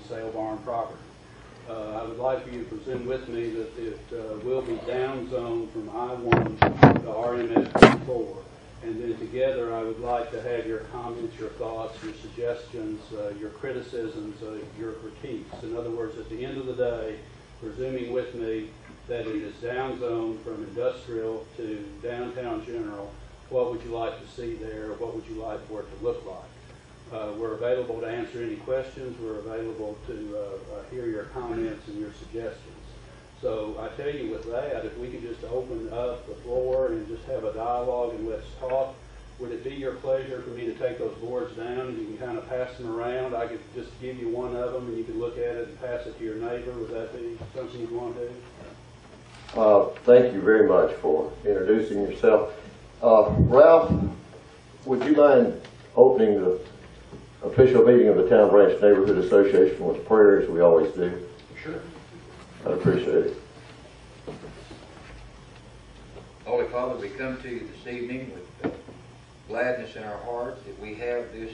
sale barn property. I would like for you to presume with me that it will be downzoned from I-1 to RMS 4. And then together I would like to have your comments, your thoughts, your suggestions, your criticisms, your critiques. In other words, at the end of the day, presuming with me that it is downzoned from industrial to downtown general, what would you like to see there? What would you like for it to look like? We're available to answer any questions. We're available to hear your comments and your suggestions. So I tell you with that, if we could just open up the floor and just have a dialogue and let's talk, would it be your pleasure for me to take those boards down and you can kind of pass them around? I could just give you one of them and you can look at it and pass it to your neighbor. Would that be something you'd want to do? Thank you very much for introducing yourself. Ralph, would you mind opening the official meeting of the Town Branch Neighborhood Association with prayer as we always do? Sure. I'd appreciate it. Holy Father, we come to you this evening with gladness in our hearts that we have this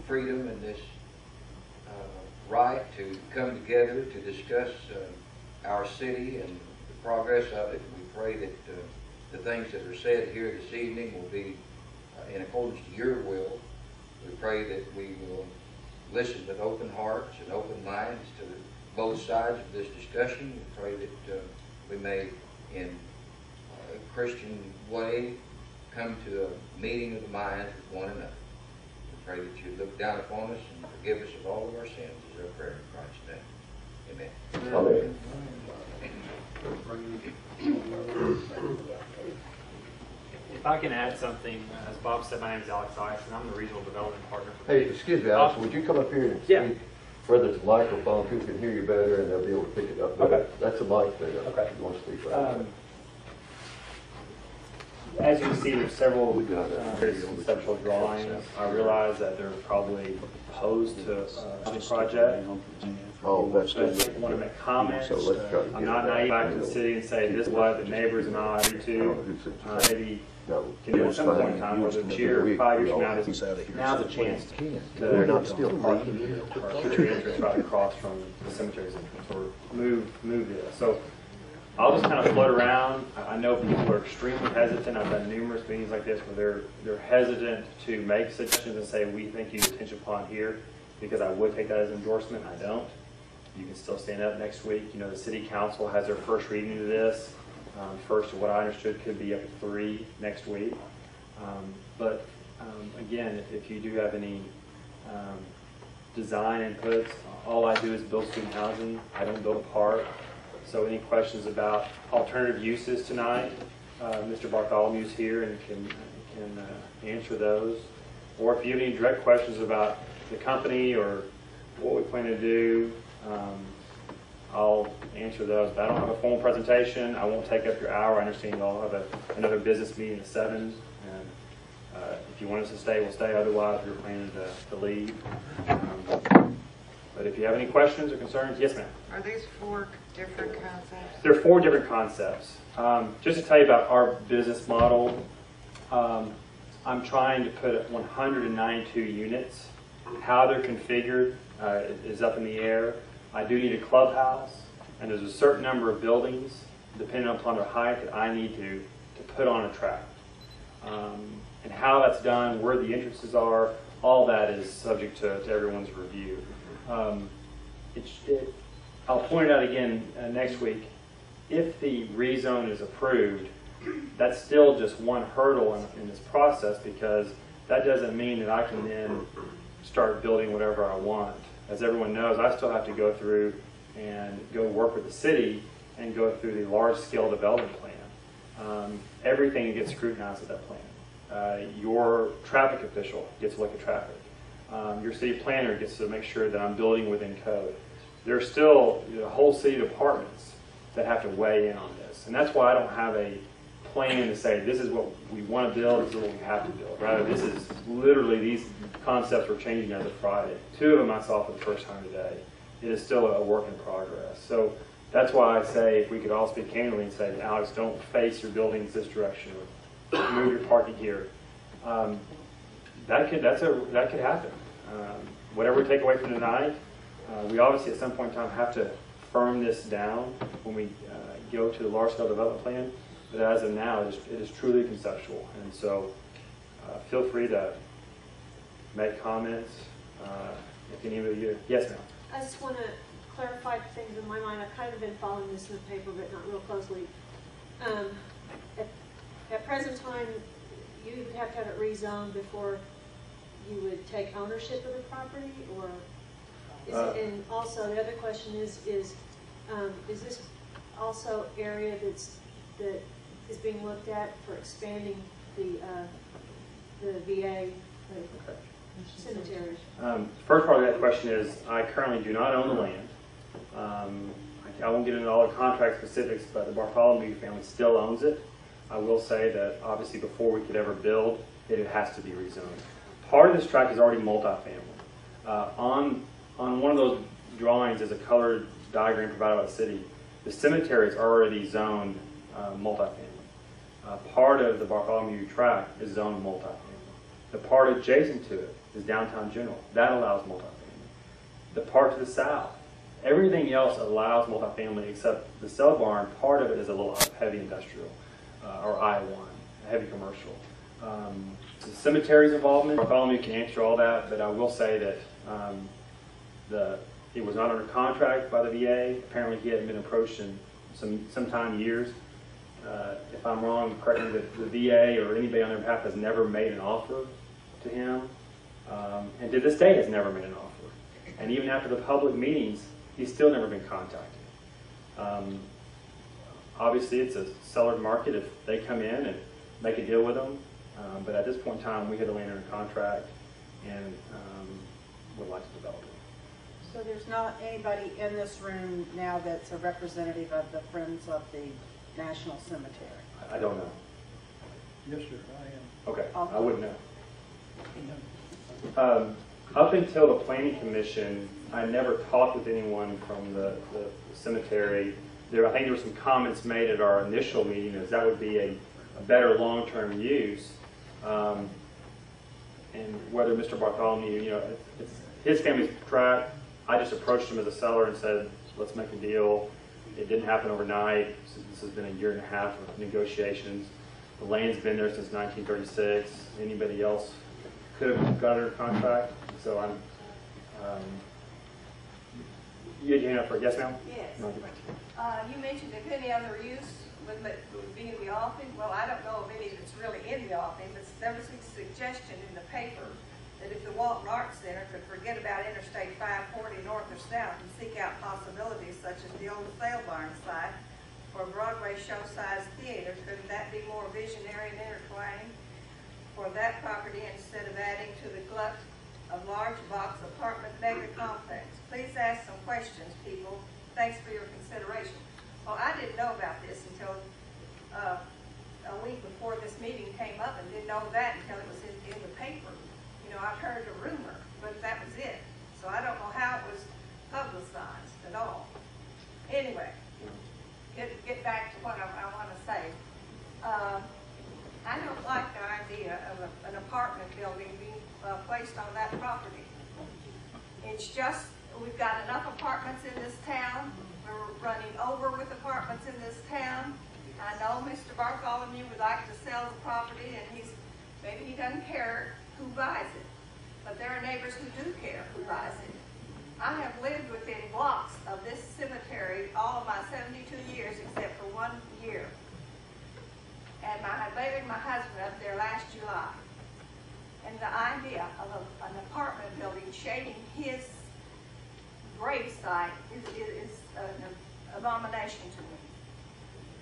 freedom and this right to come together to discuss our city and the progress of it. We pray that the things that are said here this evening will be in accordance to your will. We pray that we will listen with open hearts and open minds to both sides of this discussion. We pray that we may, in a Christian way, come to a meeting of the minds with one another. We pray that you look down upon us and forgive us of all of our sins, is our prayer in Christ's name. Amen. Amen. If I can add something, as Bob said, my name is Alex Dyson. I'm the regional development partner. Hey, excuse me, Alex, would you come up here and speak further to the microphone? People can hear you better and they'll be able to pick it up better. Okay. That's a mic there. Okay. If you want to speak right there. As you can see, there's several very conceptual drawings. I realize that they're probably opposed to the project. Oh, that's good. I want to make comments. So let's try to I'm not naive back to the city and say this is what the neighbors and I agree to. Maybe can do at some point in time, whether it's year or 5 years from now, now's a chance to they're not still park put your entrance right across from the cemetery's entrance or move this. So I'll just kind of float around. I know people are extremely hesitant. I've done numerous meetings like this where they're hesitant to make suggestions and say we think you should attention upon here, because I would take that as an endorsement. I don't. You can still stand up next week. You know, the city council has their first reading of this. First, what I understood, could be up to 3 next week. But again, if you do have any design inputs, all I do is build student housing. I don't build a park. So any questions about alternative uses tonight, Mr. Bartholomew's here and can answer those. Or if you have any direct questions about the company or what we plan to do, I'll answer those. But I don't have a formal presentation. I won't take up your hour. I understand you all have another business meeting at 7. And if you want us to stay, we'll stay. Otherwise, we're planning to leave. But if you have any questions or concerns, yes, ma'am. Are these 4 different concepts? There are 4 different concepts. Just to tell you about our business model, I'm trying to put 192 units. How they're configured is up in the air. I do need a clubhouse, and there's a certain number of buildings, depending upon their height, that I need to put on a tract. And how that's done, where the entrances are, all that is subject to everyone's review. I'll point it out again next week. If the rezone is approved, that's still just one hurdle in this process, because that doesn't mean that I can then start building whatever I want. As everyone knows, I still have to go through and go work with the city and go through the large-scale development plan. Everything gets scrutinized at that plan. Your traffic official gets to look at traffic. Your city planner gets to make sure that I'm building within code. There's still whole city departments that have to weigh in on this. And that's why I don't have a plan to say this is what we want to build, this is what we have to build. Rather, this is literally, these concepts are changing as of Friday. 2 of them I saw for the first time today. It is still a work in progress. So that's why I say, if we could all speak candidly and say, Alex, don't face your buildings this direction, or move your parking here. That could happen. Whatever we take away from tonight, We obviously at some point in time have to firm this down when we go to the large-scale development plan, but as of now, it is truly conceptual. And so feel free to make comments if any of you. Yes, ma'am. I just want to clarify things in my mind. I've kind of been following this in the paper, but not real closely. At present time, you would have to have it rezoned before you would take ownership of the property, or is it? And also, the other question is this also area that is being looked at for expanding the VA cemetery? First part of that question is, I currently do not own the land. I won't get into all the contract specifics, but the Bartholomew family still owns it. I will say that obviously before we could ever build, it has to be rezoned. Part of this tract is already multifamily. On one of those drawings is a colored diagram provided by the city. The cemetery is already zoned multifamily. Part of the Bartholomew tract is zoned multifamily. The part adjacent to it is downtown general. That allows multifamily. The part to the south, everything else allows multifamily except the cell barn. Part of it is a little heavy industrial or I-1, heavy commercial. The cemetery's involvement, Bartholomew can answer all that, but I will say that it was not under contract by the VA. Apparently he hadn't been approached in some years. If I'm wrong, correct me, the VA or anybody on their behalf has never made an offer to him, and to this day has never made an offer. And even after the public meetings, he's still never been contacted. Obviously, it's a seller's market if they come in and make a deal with them. But at this point in time, we had the land under contract and would like to develop it. So there's not anybody in this room now that's a representative of the Friends of the National Cemetery? I don't know. Yes, sir, I am. Okay, I wouldn't know. Up until the Planning Commission, I never talked with anyone from the cemetery. I think there were some comments made at our initial meeting as that would be a better long-term use. And whether Mr. Bartholomew, it's his family's tract. I just approached him as a seller and said, let's make a deal. It didn't happen overnight. This has been a year and a half of negotiations. The land's been there since 1936. Anybody else could have got under contract. So I'm. You had your hand up for yes, ma'am? Yes. No. You mentioned if any other use would be in the offing. Well, I don't know of any that's really in the offing, but there was a suggestion in the paper that if the Walton Arts Center could forget about Interstate 540 north or south and seek out possibilities such as the old sale barn site for a Broadway show-sized theater, couldn't that be more visionary and intertwining for that property instead of adding to the glut of large box apartment mega complex? Please ask some questions, people. Thanks for your consideration. Well, I didn't know about this until a week before this meeting came up, and didn't know that until it was in the paper. I've heard a rumor, but that was it. So I don't know how it was publicized at all. Anyway, get back to what I want to say. I don't like the idea of an apartment building being placed on that property. It's just, we've got enough apartments in this town. We're running over with apartments in this town. I know Mr. Bartholomew would like to sell the property, and maybe he doesn't care who buys it, but there are neighbors who do care who buys it. I have lived within blocks of this cemetery all of my 72 years except for 1 year. And I buried my husband up there last July. And the idea of an apartment building shading his grave site is an abomination to me.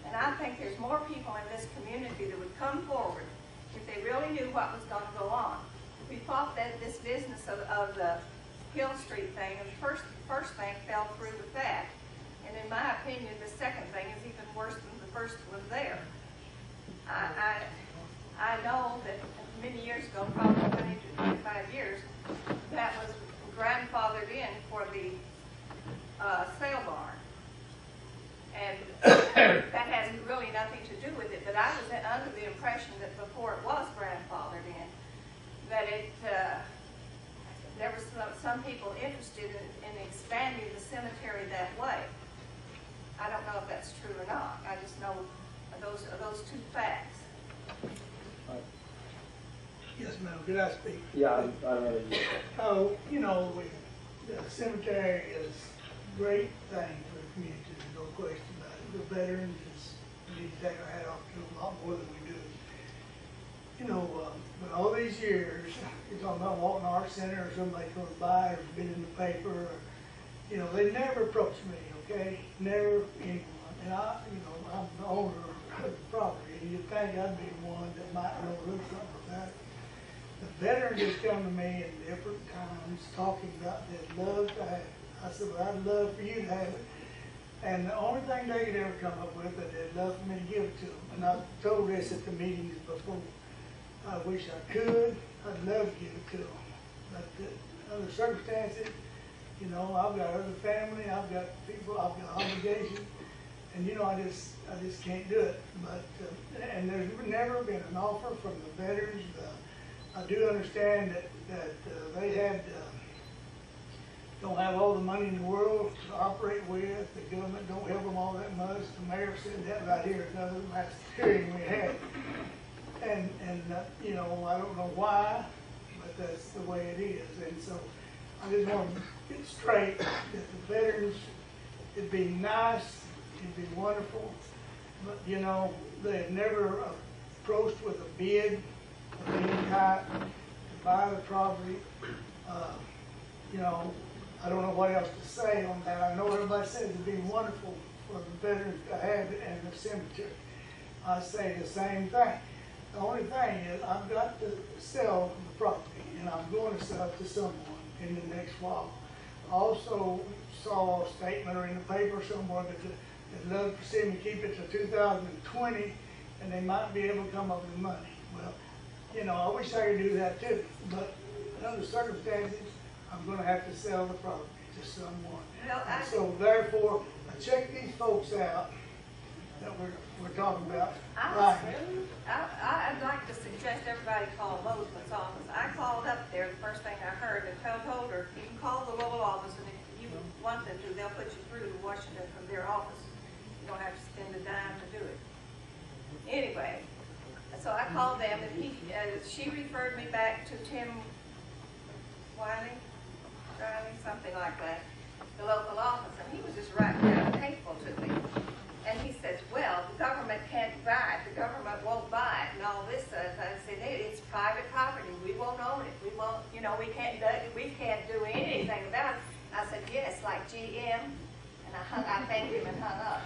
And I think there's more people in this community that would come forward if they really knew what was going to go on. We thought that this business of the Hill Street thing, and the first thing fell through with that. And in my opinion, the second thing is even worse than the first one there. I know that many years ago, probably 20 to 25 years, that was grandfathered in for the sale barn. And that has really nothing to do with it, but I was under the impression that before it was grandfathered in, that there was some some people interested in expanding the cemetery that way. I don't know if that's true or not. I just know those two facts. Yes, ma'am, could I speak? Yeah, I don't know. Oh, you know, the cemetery is a great thing for the community, there's no question about it. The veterans, we need to take our hat off to them a lot more than we do. You know, but all these years, you're talking about Walton Arts Center or somebody comes by or been in the paper, or, you know, they never approach me, okay? Never anyone. And I'm the owner of the property, and you'd think I'd be one that might know a little something about it. The veterans just come to me in different times talking about they'd love to have it. I said, well, I'd love for you to have it. And the only thing they could ever come up with that they'd love for me to give it to them. And I've told this at the meetings before. I wish I could. I'd love to give it to them. But under circumstances, you know, I've got other family, I've got people, I've got obligations. And you know, I just can't do it. But and there's never been an offer from the veterans. I do understand that they don't have all the money in the world to operate with. The government don't help them all that much. The mayor said that right here at another last hearing we had. And you know, I don't know why, but that's the way it is. And so I just want to get straight that the veterans, it'd be nice, it'd be wonderful, but you know, they've never approached with a bid of any type to buy the property. You know, I don't know what else to say on that. I know everybody says it'd be wonderful for the veterans to have it in the cemetery. I say the same thing. The only thing is I've got to sell the property, and I'm going to sell it to someone in the next while. I also saw a statement or in the paper somewhere that they'd love to see me keep it to 2020, and they might be able to come up with money. Well, you know, I wish I could do that too, but under circumstances, I'm going to have to sell the property to someone. And so therefore, I check these folks out that we're talking about. I'd like to suggest everybody call Bozeman's office. I called up there, the first thing I heard, and told her, you can call the local office, and if you want them to, they'll put you through to Washington from their office. You don't have to spend a dime to do it. Anyway, so I called them, and she referred me back to Tim Wiley, something like that, the local office, and he was just right down hateful to me. And he says, well, the government can't buy it, the government won't buy it, and all this stuff. I said, hey, it's private property, we won't own it, we won't, you know, we can't do anything about it. I said, yes, like GM, and I thanked him and hung up.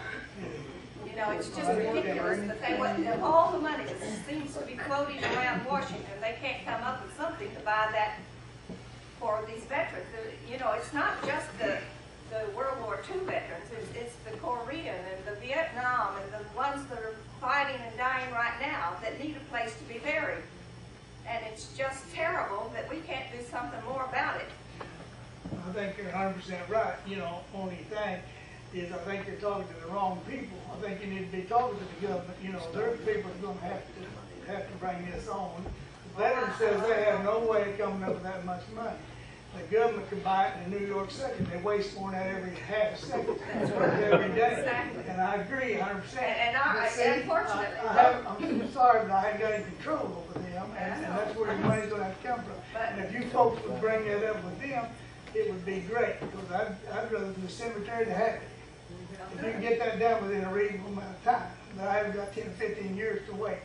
You know, it's just ridiculous. The thing, all the money that seems to be floating around Washington, they can't come up with something to buy that for these veterans. You know, it's not just the World War II veterans, it's the Korean and the Vietnam and the ones that are fighting and dying right now that need a place to be buried. And it's just terrible that we can't do something more about it. I think you're 100% right. You know, only thing is I think you're talking to the wrong people. I think you need to be talking to the government. You know, they're the people that are going to have to bring this on. The veteran says they have no way of coming up with that much money. The government can buy it in the New York second. They waste more than that every half a second. Every day. Exactly. And I agree 100%. Unfortunately, I'm sorry, but I haven't got any control over them, and that's where your money's going to have to come from. And if you folks would bring that up with them, it would be great, because I'd rather the cemetery to have it. If you can get that done within a reasonable amount of time, but I haven't got 10 or 15 years to wait.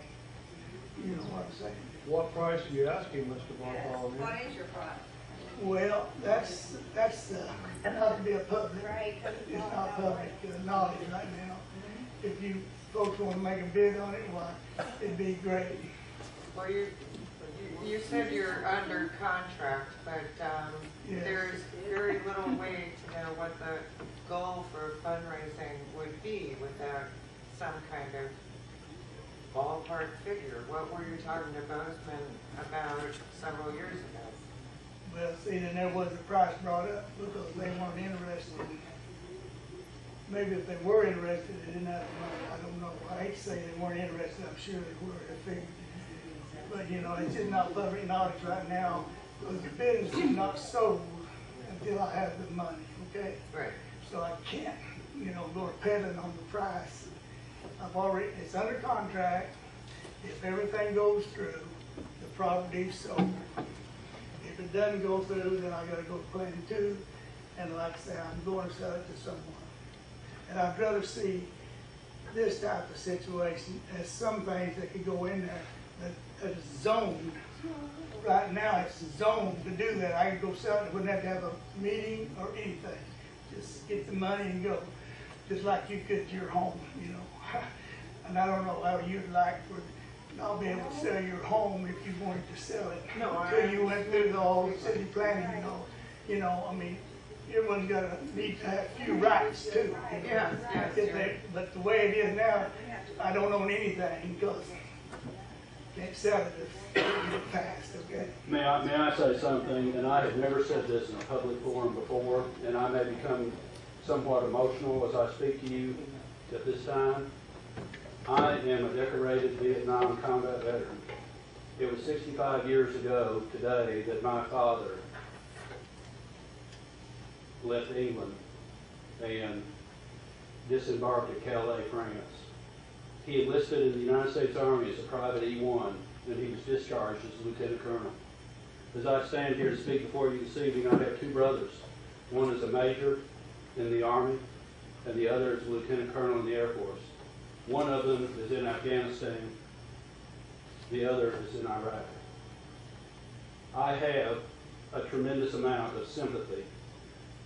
You know what I'm saying? What price are you asking, Mr. Bartholomew? what is your price? Well, that's not to be a public. Right. It's not public knowledge right now. If you folks want to make a bid on it, why, it'd be great. Well, you said you're under contract, but Yes. there's very little way to know what the goal for fundraising would be without some kind of ballpark figure. What were you talking to Bozeman about several years ago? Well, see, then there was a price brought up because they weren't interested. Maybe if they were interested, they didn't have the money. I don't know. I hate to say they weren't interested. I'm sure they were. They figured. But, you know, it's just not public knowledge right now because the business is not sold until I have the money, okay? Right. So I can't, go peddling on the price. It's under contract. If everything goes through, the property's sold. If it doesn't go through, then I gotta go to plan 2, and like I say, I'm going to sell it to someone. And I'd rather see this type of situation as some things that could go in there that is zoned. Right now, it's zoned to do that. I could go sell it, wouldn't have to have a meeting or anything. Just get the money and go, just like you could your home, And I don't know how you'd like for not be able to sell your home if you wanted to sell it. No, Until you went through the whole city planning, everyone's got to need to have a few rights too. Yes, yes. But the way it is now, I don't own anything because I can't sell it if it gets passed, okay? May I say something? And I have never said this in a public forum before, and I may become somewhat emotional as I speak to you at this time. I am a decorated Vietnam combat veteran. It was 65 years ago today that my father left England and disembarked at Calais, France. He enlisted in the United States Army as a private E1, and he was discharged as a lieutenant colonel. As I stand here to speak before you this evening, I have 2 brothers. One is a major in the Army, and the other is a lieutenant colonel in the Air Force. One of them is in Afghanistan, the other is in Iraq. I have a tremendous amount of sympathy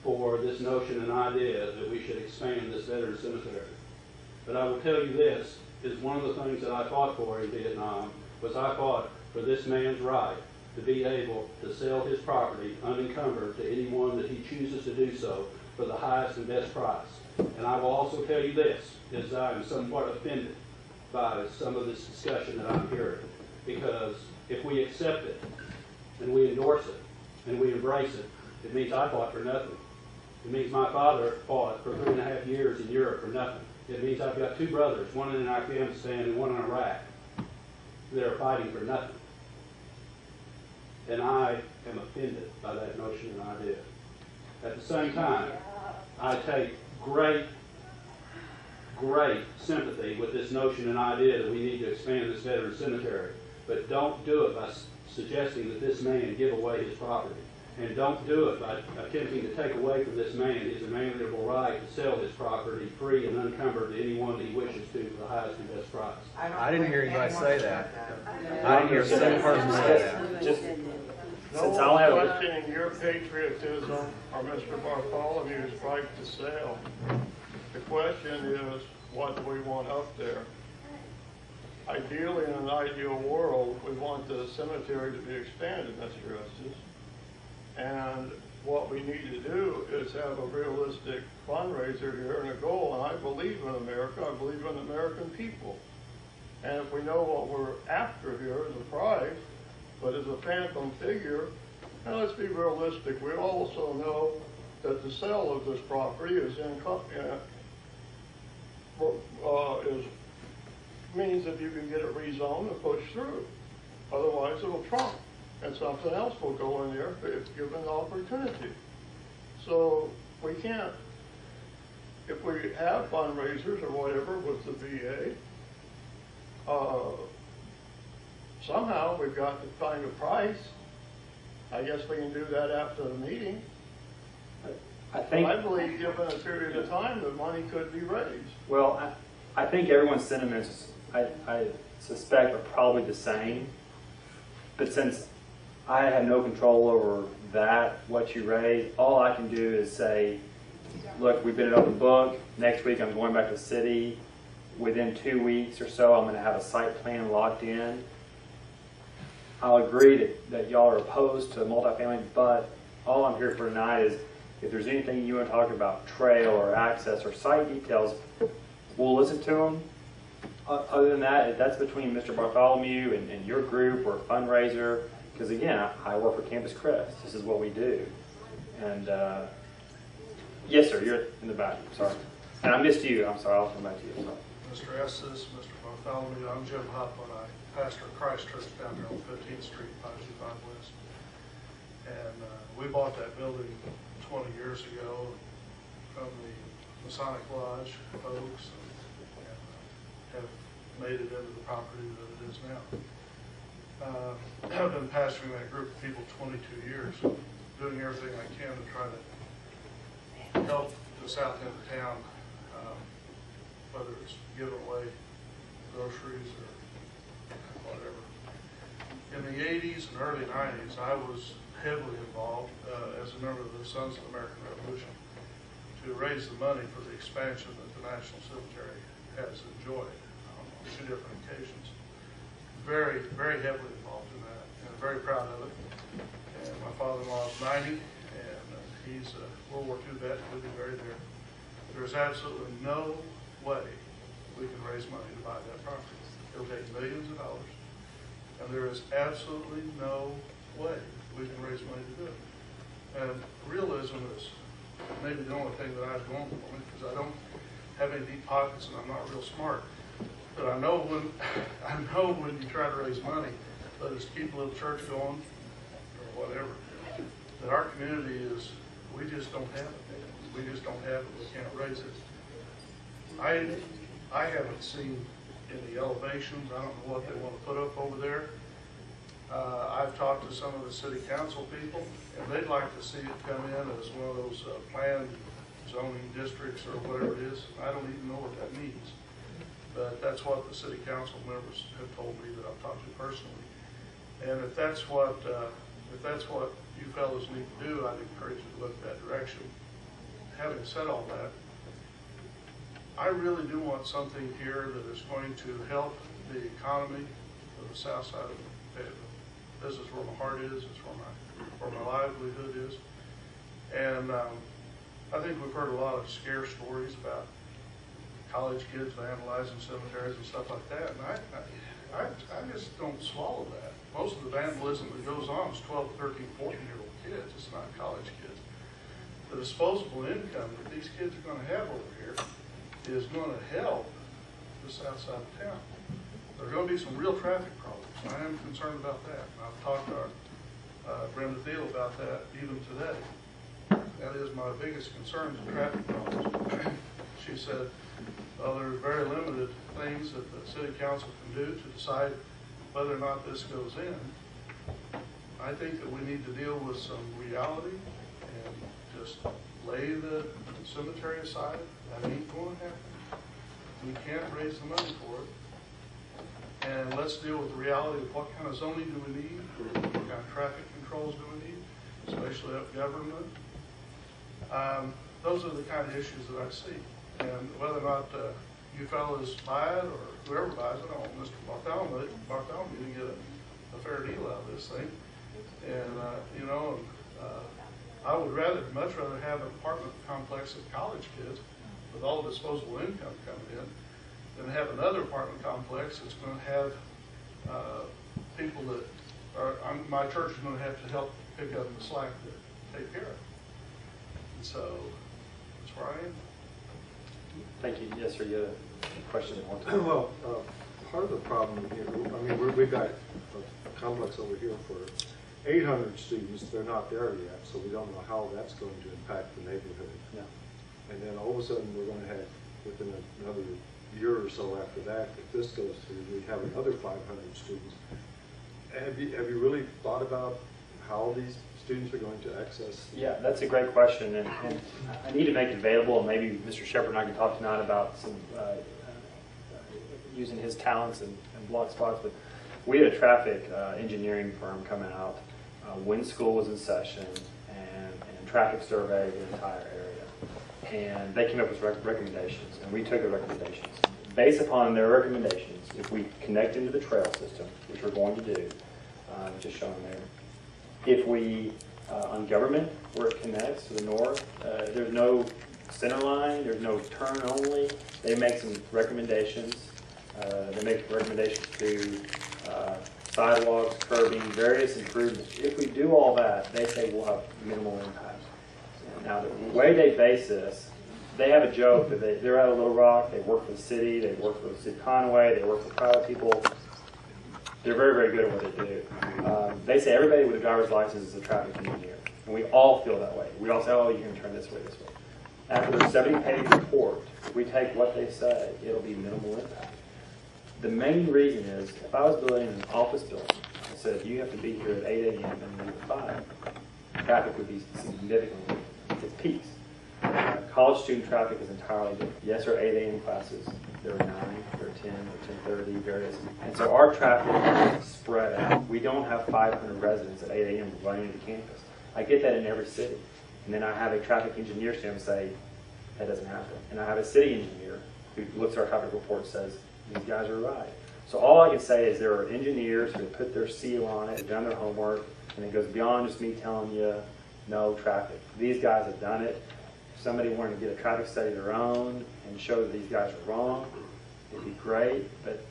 for this notion and idea that we should expand this veteran cemetery. But I will tell you this, is one of the things that I fought for in Vietnam was I fought for this man's right to be able to sell his property unencumbered to anyone that he chooses to do so for the highest and best price. And I will also tell you this, is I am somewhat offended by some of this discussion that I'm hearing. Because if we accept it, and we endorse it, and we embrace it, it means I fought for nothing. It means my father fought for 3.5 years in Europe for nothing. It means I've got 2 brothers, one in Afghanistan and one in Iraq, that are fighting for nothing. And I am offended by that notion and idea. At the same time, I take great sympathy with this notion and idea that we need to expand this veteran cemetery. But don't do it by suggesting that this man give away his property. And don't do it by attempting to take away from this man his inalienable right to sell his property free and unencumbered to anyone that he wishes to for the highest and best price. I didn't hear anybody say that. I didn't hear a single person say that. Just since I'll have questioning your patriotism or Mr. Bartholomew's right to sell. The question is, what do we want up there? Ideally, in an ideal world, we want the cemetery to be expanded, Mr. Estes. And what we need to do is have a realistic fundraiser here and a goal. And I believe in America. I believe in American people. And if we know what we're after here as a prize, but as a phantom figure, now let's be realistic. We also know that the sale of this property is means if you can get it rezoned and pushed through. Otherwise, it'll trump, and something else will go in there if given the opportunity. So we can't, if we have fundraisers or whatever with the VA, somehow we've got to find a price. I guess we can do that after the meeting. I believe given a period of time, the money could be raised. Well, I think everyone's sentiments, I suspect, are probably the same. But since I have no control over that, what you raise, all I can do is say, look, we've been an open book. Next week I'm going back to the city. Within 2 weeks or so, I'm going to have a site plan locked in. I'll agree that y'all are opposed to multifamily, but all I'm here for tonight is if there's anything you want to talk about, trail or access or site details, we'll listen to them. Other than that, if that's between Mr. Bartholomew and your group or fundraiser, because again, I work for Campus Crest. This is what we do. And yes, sir, you're in the back. Sorry. And I missed you. I'm sorry. I'll come back to you. Mr. Estes, Mr. Bartholomew, I'm Jim Hoplin. I pastor Christ Church down there on 15th Street, 525 West. And we bought that building 20 years ago from the Masonic Lodge folks, and have made it into the property that it is now. I've been pastoring that group of people 22 years, doing everything I can to try to help the south end of town, whether it's giving away groceries or whatever. In the 80s and early 90s, I was heavily involved as a member of the Sons of the American Revolution to raise the money for the expansion that the National Cemetery has enjoyed on 2 different occasions. Very, very heavily involved in that, and very proud of it. And my father-in-law is 90, and he's a World War II vet, he'll be buried there. There's absolutely no way we can raise money to buy that property. It'll take millions of dollars, and there is absolutely no way we can raise money to do it. And realism is maybe the only thing that I have going for me, because I don't have any deep pockets and I'm not real smart. But I know when you try to raise money, whether it's to keep a little church going or whatever, that our community is, we just don't have it. We just don't have it. We can't raise it. I haven't seen any elevations. I don't know what they want to put up over there. I've talked to some of the city council people, and they'd like to see it come in as one of those planned zoning districts or whatever it is. I don't even know what that means. But that's what the city council members have told me that I've talked to personally. And if that's what you fellows need to do, I'd encourage you to look that direction. Having said all that, I really do want something here that is going to help the economy of the south side of Fayetteville. This is where my heart is. It's where my livelihood is. And I think we've heard a lot of scare stories about college kids vandalizing cemeteries and stuff like that. And I just don't swallow that. Most of the vandalism that goes on is 12, 13, 14-year-old kids. It's not college kids. The disposable income that these kids are going to have over here is going to help the south side of town. There are going to be some real traffic problems. I am concerned about that. And I've talked to Brenda Thiel about that even today. That is my biggest concern, is traffic problems. She said, well, there's very limited things that the city council can do to decide whether or not this goes in. I think that we need to deal with some reality and just lay the cemetery aside. That ain't going to happen. We can't raise the money for it. And let's deal with the reality of what kind of zoning do we need, what kind of traffic controls do we need, especially up government. Those are the kind of issues that I see. And whether or not you fellas buy it or whoever buys it, I want Mr. Bartholomew to get a fair deal out of this thing. And, I would much rather have an apartment complex of college kids with all the disposable income coming in than have another apartment complex that's going to have people that are, my church is going to have to help pick up the slack to take care of. And so that's where I am. Thank you. Yes, sir. You had a question? Well, part of the problem here, I mean, we've got a complex over here for 800 students. They're not there yet, so we don't know how that's going to impact the neighborhood. Yeah. And then all of a sudden, we're going to have, within another year or so after that, if this goes through, we have another 500 students. Have you really thought about how these students are going to access? Yeah, that's a great question, and I need to make it available, and maybe Mr. Shepherd and I can talk tonight about some using his talents and block spots. But we had a traffic engineering firm coming out when school was in session and traffic survey the entire area, and they came up with recommendations, and we took the recommendations. Based upon their recommendations, if we connect into the trail system, which we're going to do, which is shown there. If we, on government, where it connects to the north, there's no center line, there's no turn only. They make some recommendations. They make recommendations to sidewalks, curbing, various improvements. If we do all that, they say we'll have minimal impact. Now, the way they base this, they have a joke that they're out of Little Rock, they work for the city, they work for the city of Conway, they work for private people. They're very, very good at what they do. They say everybody with a driver's license is a traffic engineer. And we all feel that way. We all say, oh, you can turn this way, this way. After their 70-page report, if we take what they say, it'll be minimal impact. The main reason is, if I was building an office building, I said, you have to be here at 8 a.m. and leave at 5, traffic would be significantly, it peaks. College student traffic is entirely different. Yes, there are 8 a.m. classes. There are 9, there are 10, there are 10:30, various. And so our traffic is spread out. We don't have 500 residents at 8 a.m. running into campus. I get that in every city. And then I have a traffic engineer stand and say, that doesn't happen. And I have a city engineer who looks at our traffic report and says, these guys are right. So all I can say is there are engineers who put their seal on it, have done their homework, and it goes beyond just me telling you no traffic. These guys have done it. If somebody wanted to get a traffic study of their own and show that these guys are wrong, it'd be great, but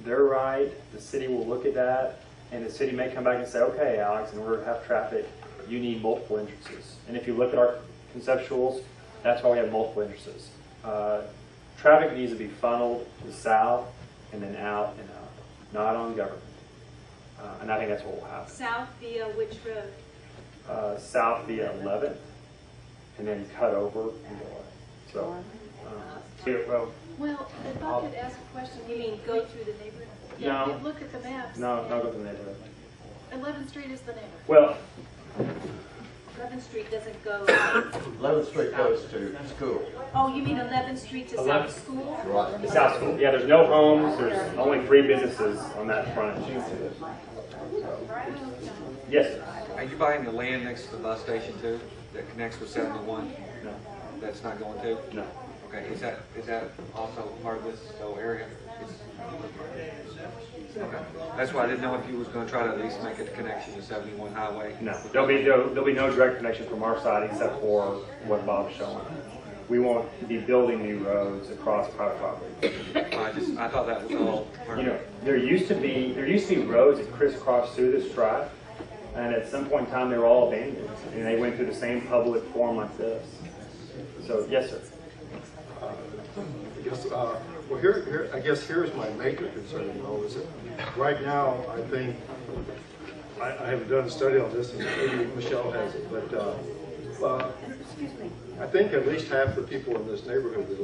they're right. The city will look at that, and the city may come back and say, okay, Alex, in order to have traffic, you need multiple entrances. And if you look at our conceptuals, that's why we have multiple entrances. Traffic needs to be funneled to the south and then out and up, not on government. And I think that's what will happen. South via which road? South via 11th, and then cut over and go away. So, well, if I could ask a question. You mean go through the neighborhood? Yeah, no. look at the maps. No, go to the neighborhood. 11th Street is the neighborhood. Well, 11th Street doesn't go. 11th Street goes to school. Oh, you mean 11th Street to 11th. South School? Right. the South School. Yeah, there's no homes. There's only 3 businesses on that front. Yes, sir. Are you buying the land next to the bus station too, that connects with 71? No. That's not going to? No. Okay, is that also part of this whole area? Okay, that's why I didn't know if you was going to try to at least make a connection to 71 Highway. No. There'll be no direct connection from our side except for what Bob's showing. We won't be building new roads across private property. I thought that was all part You of know, it. there used to be roads that crisscrossed through this drive, and at some point in time they were all abandoned, and they went through the same public forum like this. So yes, sir. I guess here's my major concern, is that right now, I think, I haven't done a study on this, and maybe Michelle has it, but I think at least half the people in this neighborhood that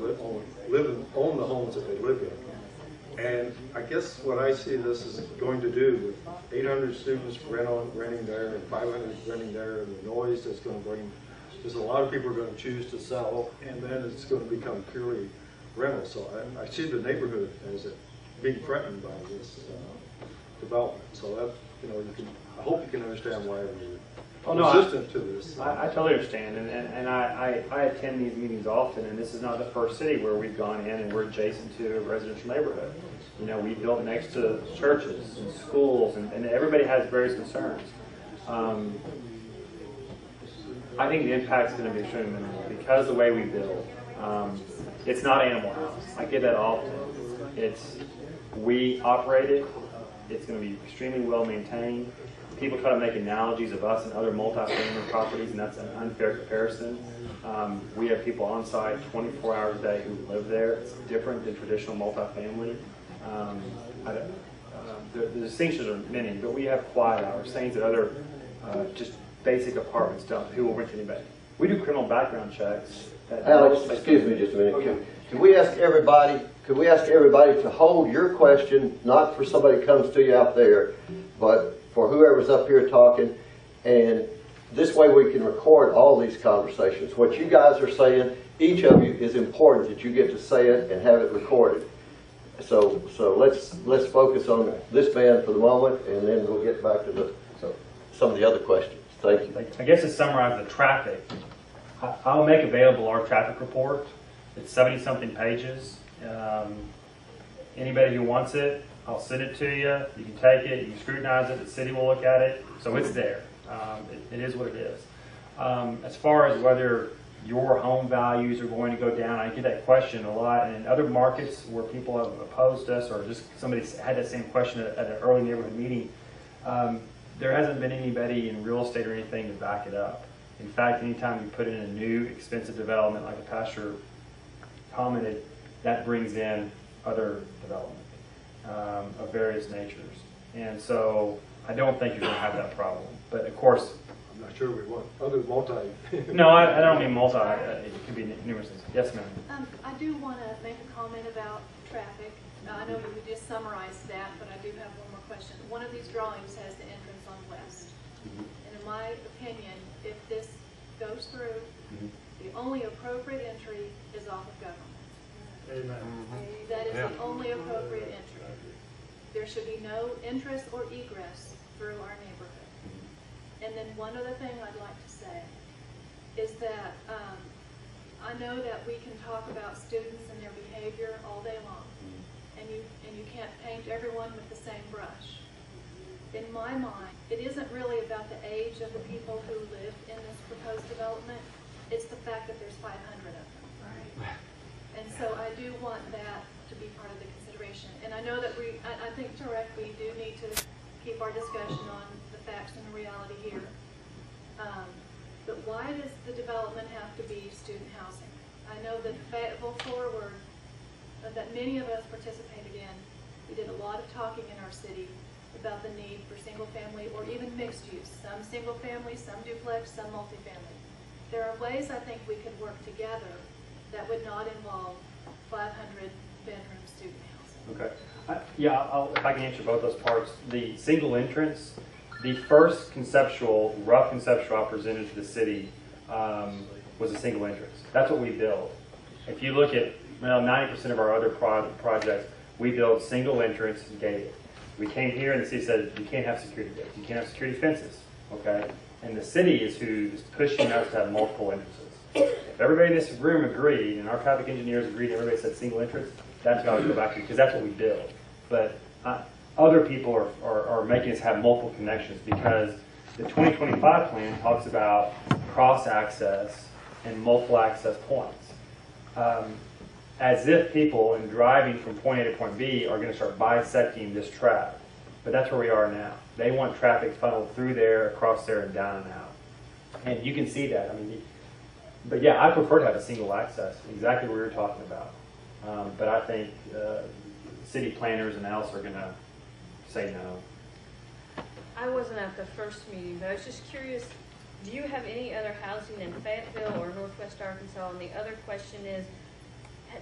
own the homes that they live in. And I guess what I see this is going to do with 800 students renting there and 500 renting there, and the noise that's going to bring, because a lot of people are going to choose to sell, and then it's going to become purely rental. So I see the neighborhood as being threatened by this development. So that, I hope you can understand why we're resistant to this. I totally understand, and I attend these meetings often, and this is not the first city where we've gone in and we're adjacent to a residential neighborhood. We built next to churches and schools, and everybody has various concerns. I think the impact is going to be extremely minimal because the way we build. It's not Animal House. I get that often. We operate it. It's going to be extremely well maintained. People try to make analogies of us and other multi-family properties, and that's an unfair comparison. We have people on site 24 hours a day who live there. It's different than traditional multi-family. The distinctions are many, but we have quiet hours, things that other just basic apartments don't. Who will rent to anybody? We do criminal background checks. Alex, excuse me just a minute. Okay. Could we ask everybody to hold your question, not for somebody who comes to you out there, but for whoever's up here talking, and this way we can record all these conversations. What you guys are saying, each of you, is important that you get to say it and have it recorded. So let's focus on this man for the moment, and then we'll get back to some of the other questions. Thank you. I guess to summarize the traffic, I'll make available our traffic report. It's 70-something pages. Anybody who wants it, I'll send it to you. You can take it, you can scrutinize it, the city will look at it. So it's there. It is what it is. As far as whether your home values are going to go down, I get that question a lot. And in other markets where people have opposed us, or just somebody had that same question at an early neighborhood meeting, there hasn't been anybody in real estate or anything to back it up. In fact, anytime you put in a new expensive development, like the pastor commented, that brings in other development of various natures. And so I don't think you're going to have that problem. But of course, I'm not sure we want other multi. No, I don't mean multi, it could be numerous things. Yes, ma'am. I do want to make a comment about traffic. I know you just summarized that, but I do have one more question. One of these drawings has the entrance on West. And in my opinion, if this goes through, the only appropriate entry is off of Government. Amen. That is the only appropriate entry. There should be no ingress or egress through our neighborhood. And then one other thing I'd like to say is that I know that we can talk about students and their behavior all day long, and you can't paint everyone with the same brush. In my mind, it isn't really about the age of the people who live in this proposed development. It's the fact that there's 500 of them. Right. And so I do want that to be part of the consideration. And I know that I think, Tarek, we do need to keep our discussion on the facts and the reality here. But why does the development have to be student housing? I know that Fayetteville Forward, that many of us participated in, we did a lot of talking in our city about the need for single family or even mixed use. Some single family, some duplex, some multifamily. There are ways I think we could work together that would not involve 500 bedroom student housing. Okay. If I can answer both those parts. The single entrance, the first rough conceptual I presented to the city was a single entrance. That's what we build. If you look at 90% of our other projects, we build single entrance gated. We came here and the city said you can't have security gates, you can't have security fences, okay? And the city is who is pushing us to have multiple entrances. If everybody in this room agreed, and our traffic engineers agreed, and everybody said single entrance, that's what I would go back to, because that's what we build. But other people are making us have multiple connections, because the 2025 plan talks about cross-access and multiple access points. As if people, in driving from point A to point B, are going to start bisecting this track. But that's where we are now. They want traffic funneled through there, across there, and down and out. And you can see that. I mean, but yeah, I prefer to have a single access, exactly what we were talking about. But I think city planners and else are going to say no. I wasn't at the first meeting, but I was just curious, do you have any other housing in Fayetteville or Northwest Arkansas? And the other question is,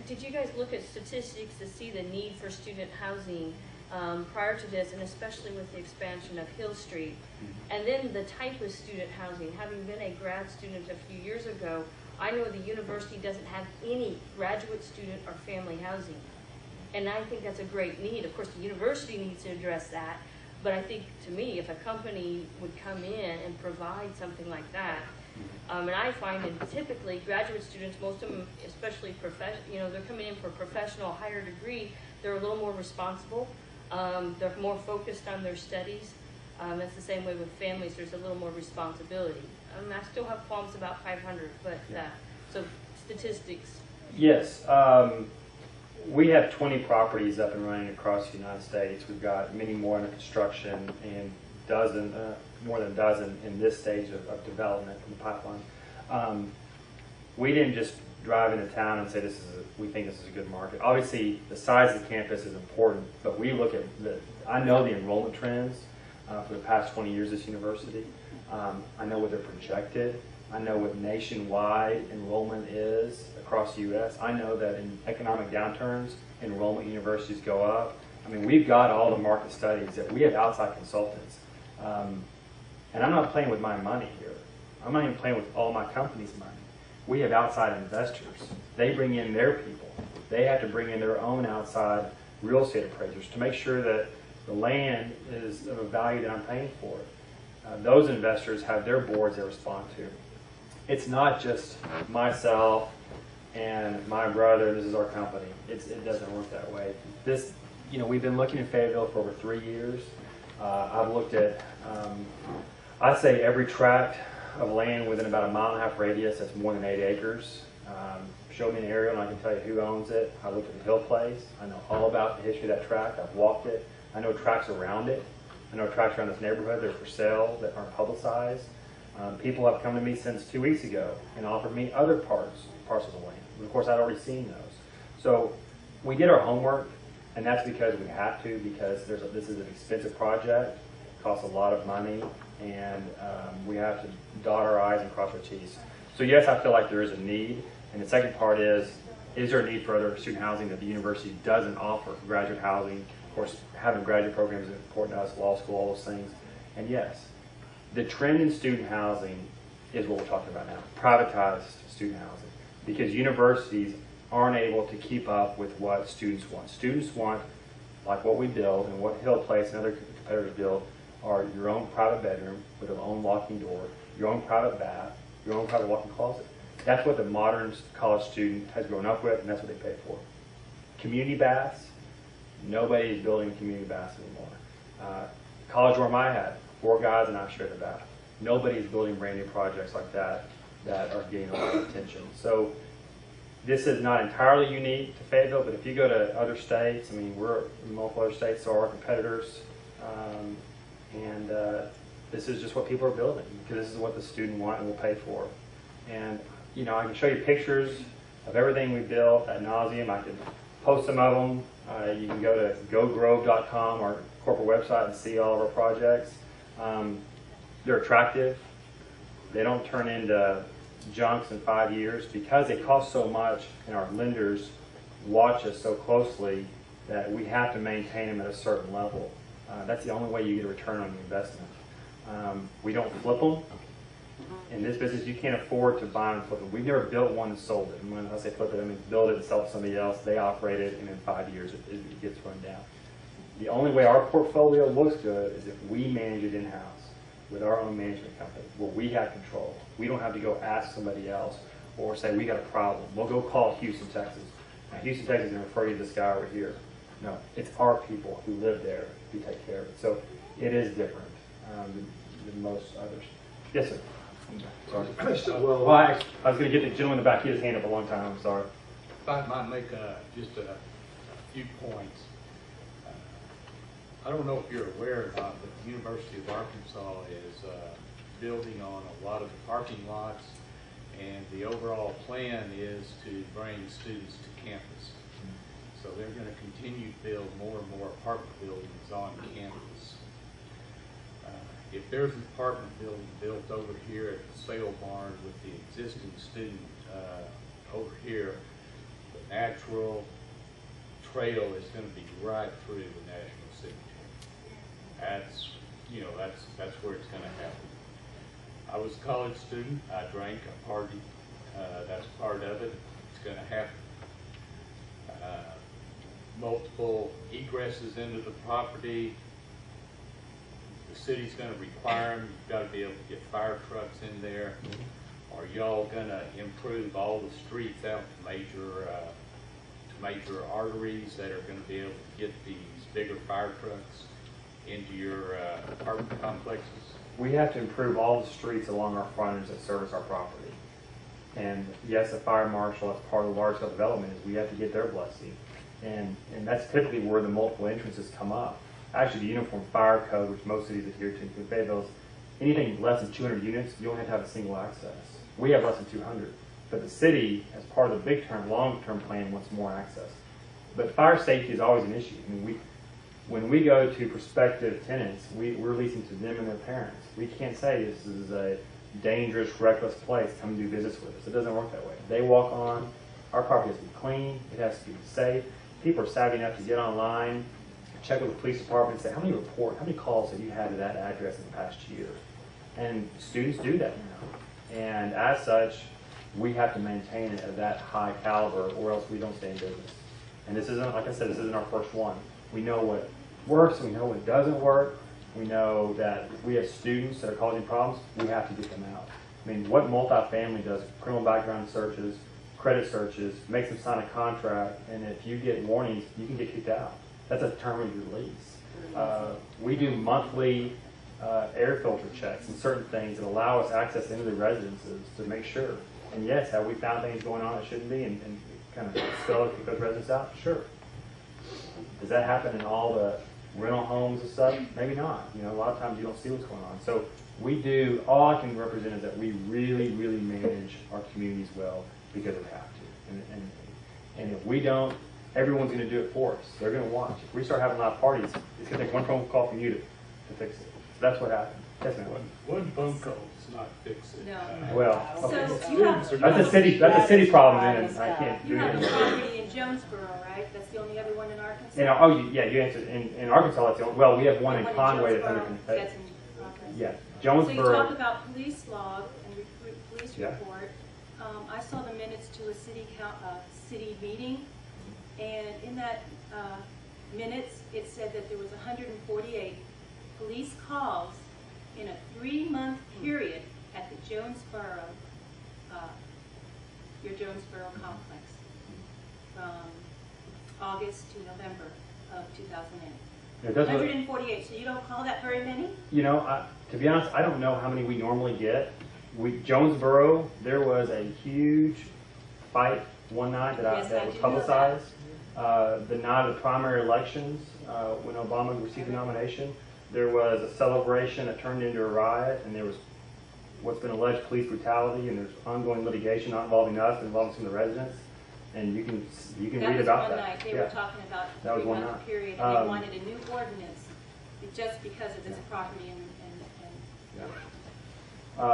did you guys look at statistics to see the need for student housing prior to this, and especially with the expansion of Hill Street? And then the type of student housing. Having been a grad student a few years ago, I know the university doesn't have any graduate student or family housing. And I think that's a great need. Of course, the university needs to address that. But I think, to me, if a company would come in and provide something like that, and I find that typically graduate students, most of them, especially they're coming in for a professional higher degree, they're a little more responsible. They're more focused on their studies. That's the same way with families. There's a little more responsibility. I still have qualms about 500, but so statistics. Yes. We have 20 properties up and running across the United States. We've got many more under construction and more than a dozen in this stage of development in the pipeline. We didn't just drive into town and say we think this is a good market. Obviously, the size of the campus is important, but we look at I know the enrollment trends for the past 20 years at this university. I know what they're projected. I know what nationwide enrollment is across the U.S. I know that in economic downturns, enrollment universities go up. I mean, we've got all the market studies that we have outside consultants. And I'm not playing with my money here. I'm not even playing with all my company's money. We have outside investors. They bring in their people. They have to bring in their own outside real estate appraisers to make sure that the land is of a value that I'm paying for it. Those investors have their boards they respond to. It's not just myself and my brother, this is our company. It doesn't work that way. We've been looking in Fayetteville for over 3 years. I've looked at, I'd say every tract of land within about a 1.5 mile radius that's more than 8 acres. Show me an area and I can tell you who owns it. I looked at the Hill Place. I know all about the history of that tract. I've walked it. I know tracts around it. I know tracts around this neighborhood. They're for sale that aren't publicized. People have come to me since 2 weeks ago and offered me other parcels of land. Of course, I'd already seen those. So we did our homework, and that's because we have to, because this is an expensive project. It costs a lot of money. and we have to dot our I's and cross our T's. So yes, I feel like there is a need. And the second part is there a need for other student housing that the university doesn't offer? Graduate housing, of course, having graduate programs is important to us, law school, all those things. And yes, the trend in student housing is what we're talking about now, privatized student housing. Because universities aren't able to keep up with what students want. Students want, like what we build and what Hill Place and other competitors build, are your own private bedroom with your own locking door, your own private bath, your own private walk-in closet. That's what the modern college student has grown up with, and that's what they pay for. Community baths, nobody is building community baths anymore. College dorm I had, 4 guys and I shared a bath. Nobody is building brand new projects like that that are getting a lot of attention. So this is not entirely unique to Fayetteville, but if you go to other states, I mean, we're in multiple other states, so are our competitors, and this is just what people are building, because this is what the student want and will pay for. And you know, I can show you pictures of everything we built ad nauseum. I can post some of them. You can go to gogrove.com, our corporate website, and see all of our projects. They're attractive. They don't turn into junks in 5 years because they cost so much, and our lenders watch us so closely that we have to maintain them at a certain level. That's the only way you get a return on your investment. We don't flip them. In this business, you can't afford to buy and flip them. We've never built one and sold it. And when I say flip it, I mean build it and sell it to somebody else. They operate it, and in 5 years, it gets run down. The only way our portfolio looks good is if we manage it in-house with our own management company, where we have control. We don't have to go ask somebody else or say, we got a problem. We'll go call Houston, Texas. Now, Houston, Texas is going to refer you to this guy over here. No, it's our people who live there who take care of it. So it is different than most others. Yes, sir. Sorry. Well, I was going to get the gentleman in the back. He had his hand up a long time. I'm sorry. If I might make just a few points. I don't know if you're aware or not, but the University of Arkansas is building on a lot of the parking lots, and the overall plan is to bring students to campus. So they're going to continue to build more and more apartment buildings on campus. If there's an apartment building built over here at the sale barn with the existing student over here, the natural trail is going to be right through the National Cemetery. That's where it's going to happen. I was a college student. I drank, I partied. That's part of it. It's going to happen. Multiple egresses into the property. The city's going to require them. You've got to be able to get fire trucks in there. Are y'all going to improve all the streets out to major arteries that are going to be able to get these bigger fire trucks into your apartment complexes? We have to improve all the streets along our frontage that service our property. And yes, the fire marshal, as part of the large-scale development, is we have to get their blessing. And that's typically where the multiple entrances come up. Actually, the Uniform Fire Code, which most cities adhere to, in Fayetteville, anything less than 200 units, you don't have to have a single access. We have less than 200. But the city, as part of the big-term, long-term plan, wants more access. But fire safety is always an issue. I mean, when we go to prospective tenants, we're leasing to them and their parents. We can't say this is a dangerous, reckless place. Come do business with us. It doesn't work that way. They walk on. Our property has to be clean. It has to be safe. People are savvy enough to get online, check with the police department, and say, how many calls have you had to that address in the past year? And students do that now. And as such, we have to maintain it at that high caliber, or else we don't stay in business. And this isn't, like I said, this isn't our first one. We know what works, we know what doesn't work. We know that if we have students that are causing problems, we have to get them out. I mean, what multifamily does, criminal background searches, credit searches, makes them sign a contract, and if you get warnings, you can get kicked out. That's a term of your lease. We do monthly air filter checks and certain things that allow us access into the residences to make sure. And yes, have we found things going on that shouldn't be and kind of expel kick those residents out? Sure. Does that happen in all the rental homes and stuff? Maybe not. You know, a lot of times you don't see what's going on. So we do, all I can represent is that we really, really manage our communities well because we have to. And if we don't, everyone's going to do it for us. They're going to watch. If we start having a lot of parties, it's going to take one phone call from you to fix it. So that's what happened. Yes, ma'am. One phone call does not fix it. No. Well, So okay. you have, That's a city problem, and I can't do you have a it. property in Jonesboro, right? That's the only other one in Arkansas? You answered, in Arkansas, that's the only, well, we have one in Conway that's under, That's in, okay. yeah, So you Jonesboro. talk about police log and police Yeah. report. I saw the minutes to a city meeting, and in that minutes, it said that there was 148 police calls in a 3-month period at the Jonesboro, your Jonesboro complex, from August to November of 2008. It doesn't- 148, so you don't call that very many? You know, to be honest, I don't know how many we normally get. Jonesboro, there was a huge fight one night that Yes, that I was do know publicized. The night of the primary elections, when Obama received the nomination, there was a celebration that turned into a riot, and there was what's been alleged police brutality, and there's ongoing litigation not involving us, but involving some of the residents. And you can read about that. That was one night. They Yeah. were talking about That a was one 3-month night. period, and they wanted a new ordinance just because of this property.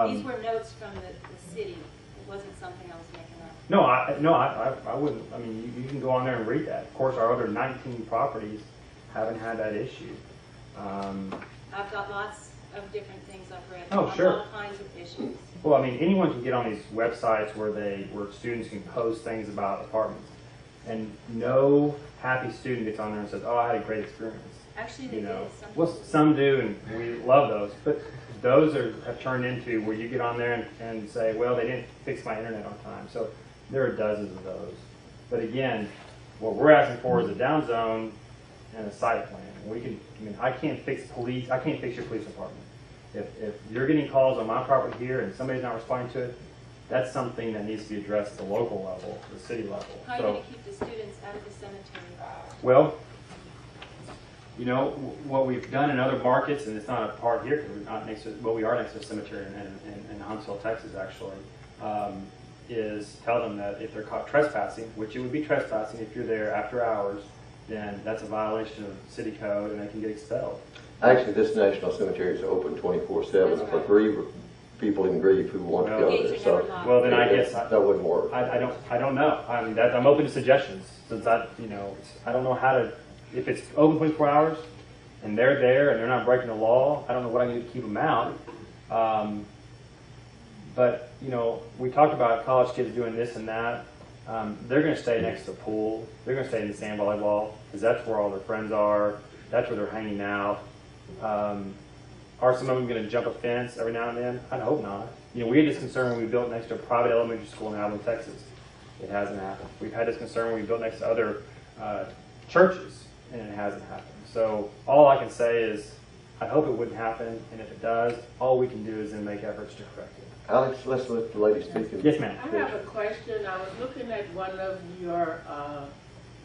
These were notes from the city. It wasn't something I was making up. No, I wouldn't. I mean, you can go on there and read that. Of course, our other 19 properties haven't had that issue. I've got lots of different things I've read. Oh, on sure. all kinds of issues. Well, I mean, anyone can get on these websites where students can post things about apartments, and no happy student gets on there and says, "Oh, I had a great experience." Actually, they did. Well, some do, and we love those, but those have turned into where you get on there and say, "Well, they didn't fix my internet on time." So there are dozens of those. But again, what we're asking for is a down zone and a site plan. I can't fix your police department. If you're getting calls on my property here and somebody's not responding to it, that's something that needs to be addressed at the local level, the city level. How are you going to keep the students out of the cemetery? Well, what we've done in other markets, and it's not a part here because we're not next to, well, we are next to a cemetery in Huntsville, Texas, actually, is tell them that if they're caught trespassing, which it would be trespassing if you're there after hours, then that's a violation of city code and they can get expelled. Actually, this national cemetery is open 24/7 for people in grief who want to go there. So, well, then I guess that wouldn't work. I don't know. I mean, I'm open to suggestions since I don't know how to. If it's open 24 hours and they're there and they're not breaking the law, I don't know what I can do to keep them out. But we talked about college kids doing this and that. They're going to stay next to the pool. They're going to stay in the sand volleyball because that's where all their friends are. That's where they're hanging out. Are some of them going to jump a fence every now and then? I hope not. We had this concern when we built next to a private elementary school in Allen, Texas. It hasn't happened. We've had this concern when we built next to other churches, and it hasn't happened. So all I can say is I hope it wouldn't happen, and if it does, all we can do is then make efforts to correct it. Alex, let's let the lady speak. Yes, ma'am. I have a question. I was looking at one of your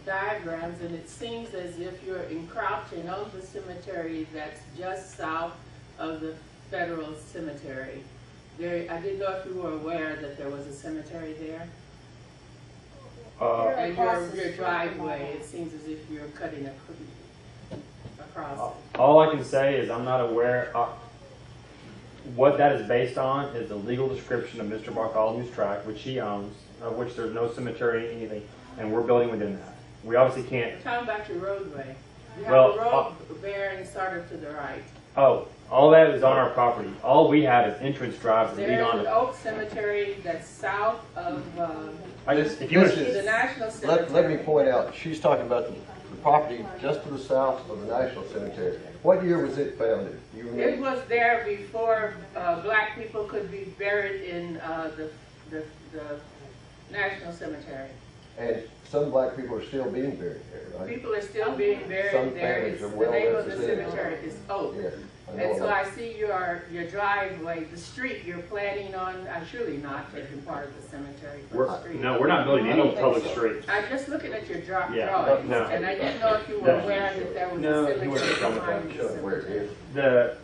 diagrams, and it seems as if you're encroaching on the cemetery that's just south of the federal cemetery. I didn't know if you were aware that there was a cemetery there. And your driveway, it seems as if you're cutting across it. All I can say is I'm not aware. What that is based on is the legal description of Mr. Bartholomew's tract, which he owns, of which there's no cemetery, anything, and we're building within that. We obviously can't. You're talking about your roadway. You have Well, a road bearing sort of to the right. Oh, all that is on our property. All we have is entrance drives that lead There's on an to. oak cemetery that's south of if you want to, the National Cemetery. Let me point out, she's talking about the property just to the south of the National Cemetery. What year was it founded? You remember? It was there before black people could be buried in the National Cemetery. And some black people are still being buried there, right? People are still being buried Some there. families It's, are the well name of the represented. cemetery is Oak. Yes, I know And so that. I see your driveway, the street you're planning on, surely not taking part of the cemetery for the street. no, we're not building any public streets. I'm just looking at your drawings, no. and I didn't know if you were aware that there was No, a you wouldn't have cemetery come behind with the Show where it cemetery. is.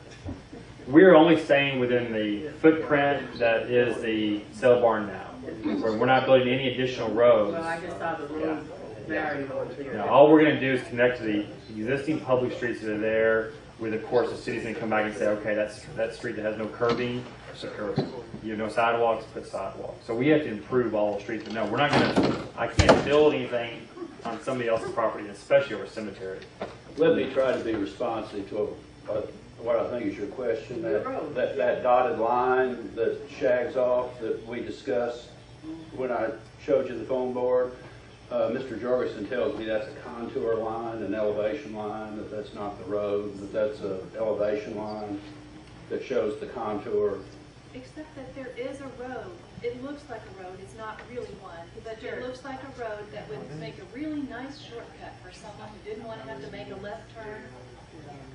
We're only staying within the footprint that is the cell barn now. We're not building any additional roads. Well, I just saw the road buried over there. All we're going to do is connect to the existing public streets that are there. with, of course, the city's going to come back and say, okay, that street that has no curbing, so curbs. You have no sidewalks, put sidewalks. So we have to improve all the streets. But no, we're not going to, I can't build anything on somebody else's property, especially over a cemetery. Let me try to be responsive to what I think is your question. That dotted line that shags off that we discussed when I showed you the phone board, Mr. Jorgensen tells me that's a contour line, an elevation line, that's not the road, but that's an elevation line that shows the contour. Except that there is a road. It looks like a road. It's not really one, but it looks like a road that would make a really nice shortcut for someone who didn't want to have to make a left turn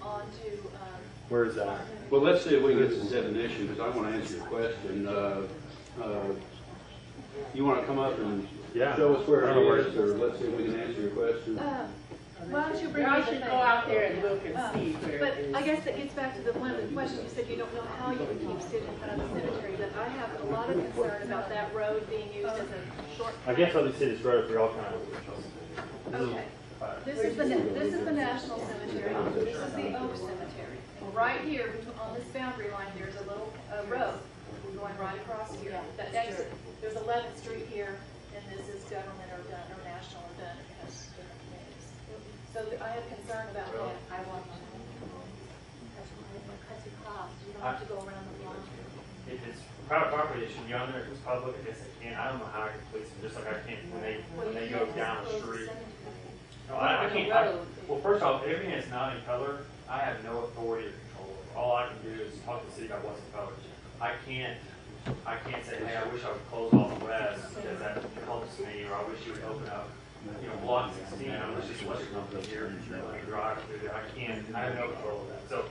onto. Where is that? Well, let's see if we can get some definition, because I want to answer your question. You want to come up and show us where it is, or let's see if we can answer your question? Why don't you bring Y'all me the should thing? go out there and look and see where But it is. I guess that gets back to one of the questions. You said you don't know how you can keep students in front of the cemetery, but I have a lot of concern about that road being used as a short. I guess I'll just say this road for all kind of. Okay. This is the National Cemetery. This is the Oak Cemetery. And right here on this boundary line, there's a little road going right across here. That exit. There's 11th Street here, and this is government or national or done. It has different names. So I have concern about that. I want to cut your costs. You don't have to go around the block. If it's private property, it should be on there. If it's public, I guess I can. I don't know how I can police them, just like I can't when they go down the street. No, I can't. Well, first off, everything that's not in color, I have no authority or control over. All I can do is talk to the city about what's in color. I can't say, hey, I wish I would close off the west because that helps me, or I wish you would open up, block 16. I wish this electric company here and drive through there. I can't. I have no control of that. So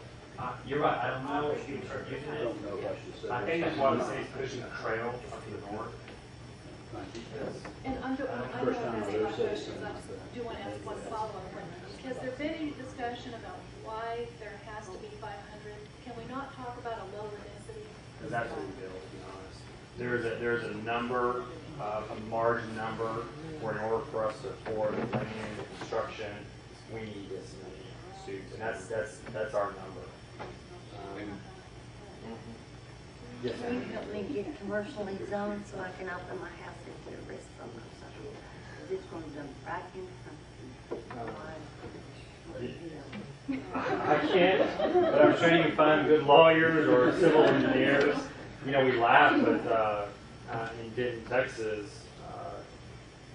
you're right. I don't know if you can start using it. I think that's why the city's pushing a trail up to the north. And I know I'm asking my questions. I do want to ask one follow-up. Has there been any discussion about why there has to be 500? Can we not talk about a lower density? Because that's what we build, to be honest. There's a number, a margin number, where in order for us to afford the land, the construction, we need this many students, and that's our number. Yes, Can you help me get commercially zoned so I can open my house and get a rest from them? This one's done right in front. I can't, but I'm sure you can find good lawyers or civil engineers. We laugh, but in Denton, Texas,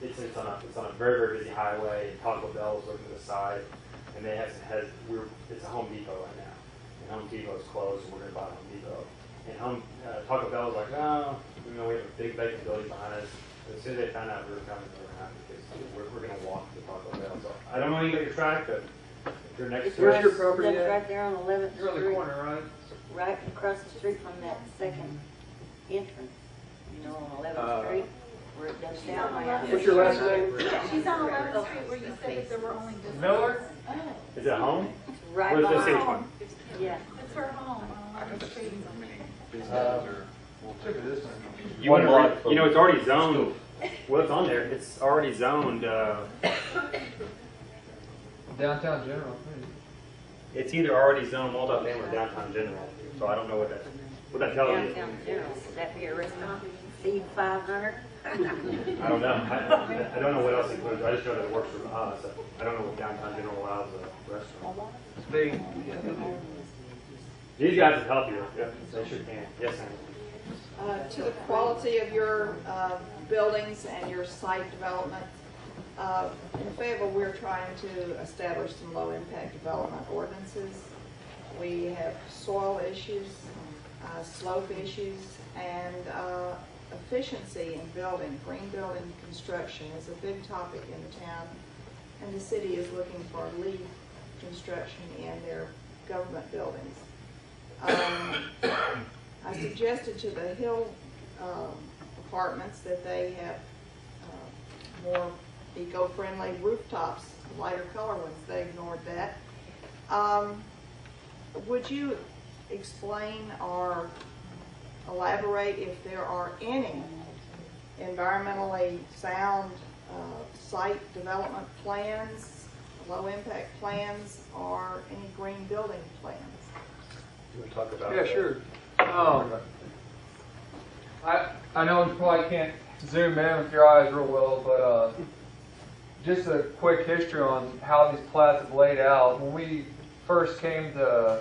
it's on a very, very busy highway. Taco Bell is looking to the side, and they have it's a Home Depot right now, and Home Depot is closed, and we're going to buy Home Depot. And Taco Bell is like, oh, we have a big vacant building behind us. As soon as they found out we were coming, they were happy because we're going to walk to Taco Bell. So I don't know you got your track, but if you're next to Where's us, your property? That's right there on 11th Street. You're on the corner, right? Right across the street from that second entrance. On 11th Street, where it does down my house. What's your last name? She's on 11th Street where you said that there were only just Miller? Oh. Is it home? It's right Where's the behind. city? Yeah. It's her home. You want to it's already zoned. Well, it's on there. It's already zoned. Downtown General. It's either already zoned multifamily or downtown general. So I don't know what that tells you. Downtown General. Would that be a restaurant? Feed 500? I don't know. I don't know what else includes. I just know that it works for us. I don't know what downtown general allows a restaurant. These guys will help you. Yeah, they sure can. Yes, ma'am. To the quality of your buildings and your site development. In Fayetteville, we're trying to establish some low-impact development ordinances. We have soil issues, slope issues, and efficiency in building. Green building construction is a big topic in the town, and the city is looking for LEED construction in their government buildings. I suggested to the Hill apartments that they have more eco-friendly rooftops, lighter color ones. They ignored that. Would you explain or elaborate if there are any environmentally sound site development plans low-impact plans or any green building plans? You want to talk about Yeah, that? sure. I know you probably can't zoom in with your eyes real well, but just a quick history on how these plats have laid out. When we first came to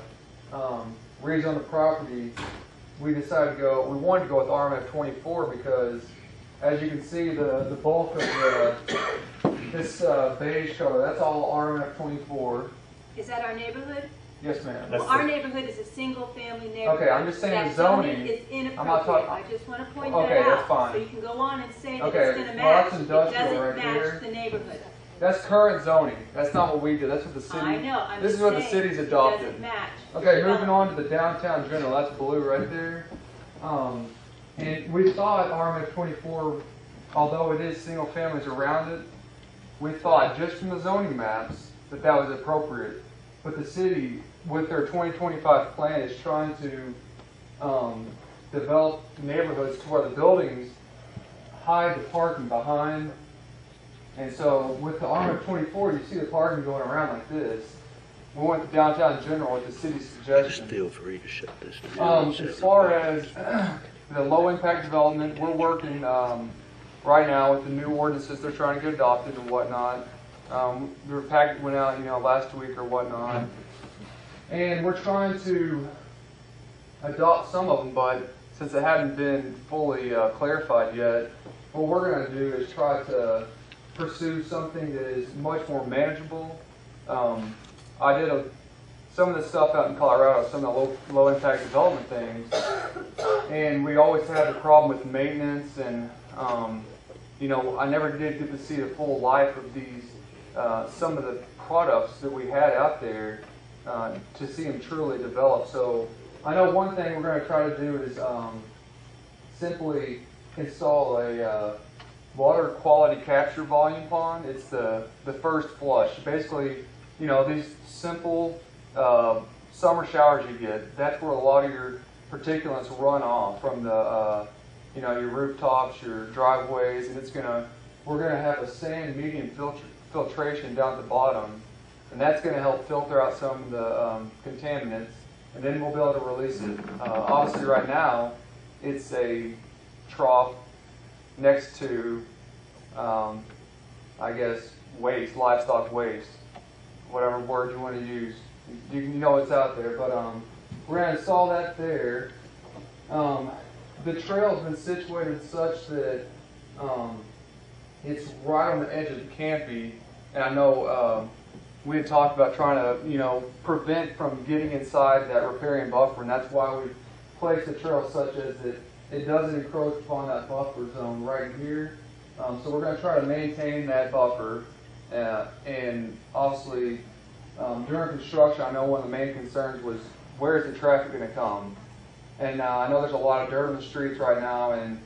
rezone the property, we decided we wanted to go with RMF 24 because, as you can see, the bulk of this beige color, that's all RMF 24. Is that our neighborhood? Yes, ma'am. Well, our neighborhood is a single-family neighborhood. Okay, I'm just saying that the zoning. is I'm not inappropriate. talking. I just want to point Okay, that out. that's fine. So you can go on and say that Okay, it's going to well, match. that's It industrial doesn't right match there. the neighborhood. That's current zoning. That's not what we do. That's what the city. I know. I'm this just is what the saying city's it adopted. doesn't match Okay, the moving on to the downtown general. That's blue right there. And we thought RMF 24, although it is single families around it, we thought just from the zoning maps that was appropriate. But the city, with their 2025 plan, is trying to develop neighborhoods to where the buildings hide the parking behind. And so with the RMF 24, you see the parking going around like this. We went to downtown general with the city's suggestion. Feel free to shut this down. As far as the low impact development, we're working right now with the new ordinances they're trying to get adopted and whatnot. The packet went out, last week or whatnot. And we're trying to adopt some of them, but since it hadn't been fully clarified yet, what we're going to do is try to pursue something that is much more manageable. I did some of the stuff out in Colorado, some of the low impact development things, and we always had a problem with maintenance, and I never did get to see the full life of these some of the products that we had out there to see them truly develop. So I know one thing we're going to try to do is simply install a water quality capture volume pond. It's the first flush. Basically, these simple summer showers you get, that's where a lot of your particulates run off from the your rooftops, your driveways, and we're gonna have a sand medium filtration down at the bottom, and that's gonna help filter out some of the contaminants, and then we'll be able to release it. Obviously, right now, it's a trough next to, I guess, waste, livestock waste, whatever word you want to use. You know it's out there, but we're going to install that there. The trail's been situated such that it's right on the edge of the canopy, and I know we had talked about trying to, prevent from getting inside that riparian buffer, and that's why we placed the trail such as that it doesn't encroach upon that buffer zone right here. So we're going to try to maintain that buffer, and obviously during construction, I know one of the main concerns was where is the traffic going to come, and I know there's a lot of dirt on the streets right now, and